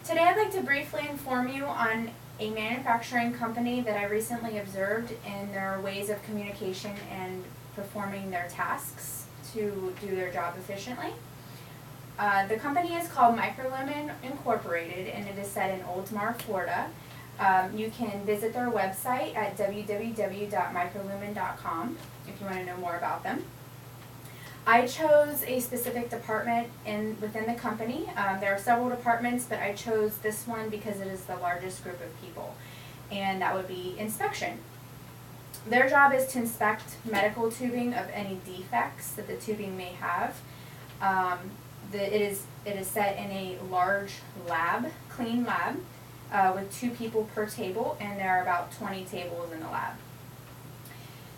Today I'd like to briefly inform you on a manufacturing company that I recently observed in their ways of communication and performing their tasks to do their job efficiently. The company is called Microlumen Incorporated, and it is set in Oldsmar, Florida. You can visit their website at www.microlumen.com if you want to know more about them. I chose a specific department within the company. There are several departments, but I chose this one because it is the largest group of people, and that would be inspection. Their job is to inspect medical tubing of any defects that the tubing may have. It is set in a large lab, clean lab, with 2 people per table, and there are about 20 tables in the lab.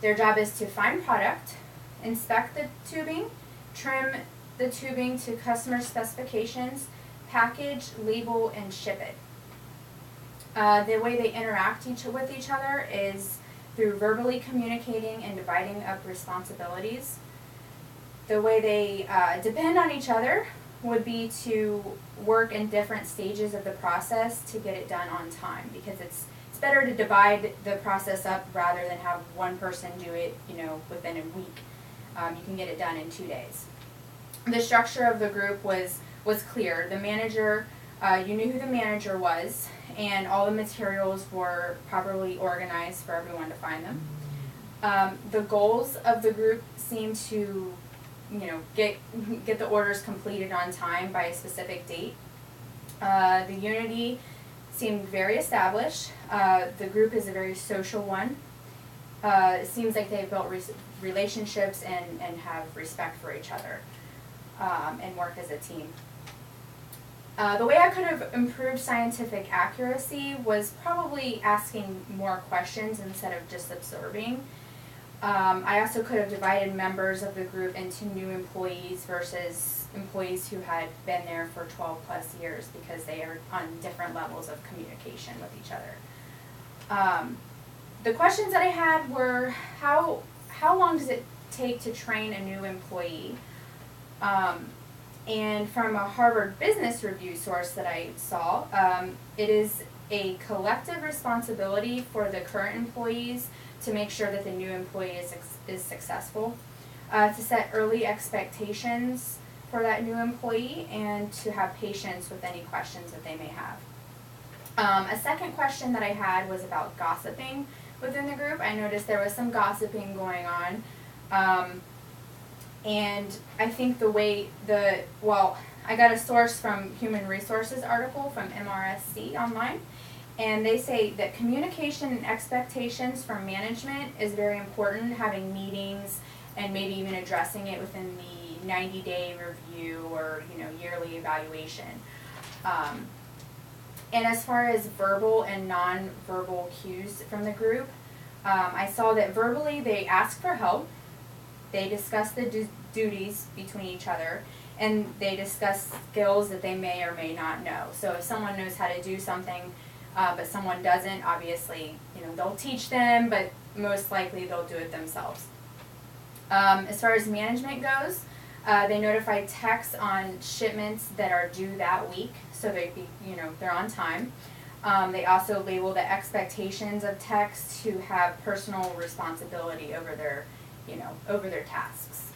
Their job is to find product, inspect the tubing, trim the tubing to customer specifications, package, label, and ship it. The way they interact with each other is through verbally communicating and dividing up responsibilities. The way they depend on each other would be to work in different stages of the process to get it done on time, because it's better to divide the process up rather than have one person do it, within a week. You can get it done in 2 days. The structure of the group was clear. The manager, you knew who the manager was, and all the materials were properly organized for everyone to find them. The goals of the group seemed to, get the orders completed on time by a specific date. The unity seemed very established. The group is a very social one. It seems like they've built relationships and have respect for each other, and work as a team. The way I could have improved scientific accuracy was probably asking more questions instead of just observing. I also could have divided members of the group into new employees versus employees who had been there for 12 plus years, because they are on different levels of communication with each other. The questions that I had were, how long does it take to train a new employee? And from a Harvard Business Review source that I saw, it is a collective responsibility for the current employees to make sure that the new employee is successful, to set early expectations for that new employee, and to have patience with any questions that they may have. A second question that I had was about gossiping within the group. I noticed there was some gossiping going on, and I think I got a source from Human Resources article from MRSC online, and they say that communication and expectations from management is very important, having meetings and maybe even addressing it within the 90-day review or yearly evaluation. And as far as verbal and non-verbal cues from the group, I saw that verbally they ask for help, they discuss the duties between each other, and they discuss skills that they may or may not know. So if someone knows how to do something, but someone doesn't, obviously, they'll teach them, but most likely they'll do it themselves. As far as management goes, they notify techs on shipments that are due that week, so they're on time. They also label the expectations of techs to have personal responsibility over their tasks.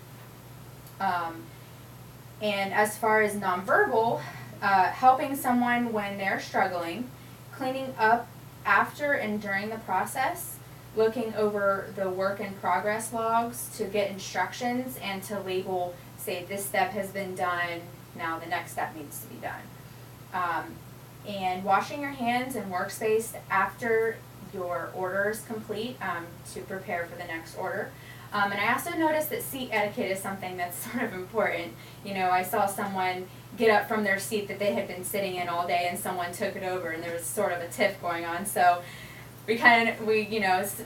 And as far as nonverbal, helping someone when they're struggling, cleaning up after and during the process, looking over the work in progress logs to get instructions and to label, say, this step has been done, now the next step needs to be done. And washing your hands and workspace after your order is complete, to prepare for the next order. And I also noticed that seat etiquette is something that's sort of important. I saw someone get up from their seat that they had been sitting in all day, and someone took it over, and there was sort of a tiff going on. So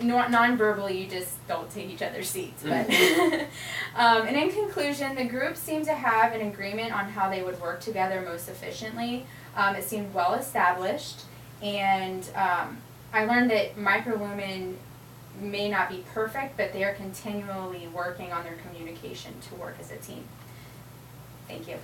non-verbally, you just don't take each other's seats. But and in conclusion, the group seemed to have an agreement on how they would work together most efficiently. It seemed well established, and I learned that Microlumen may not be perfect, but they are continually working on their communication to work as a team. Thank you.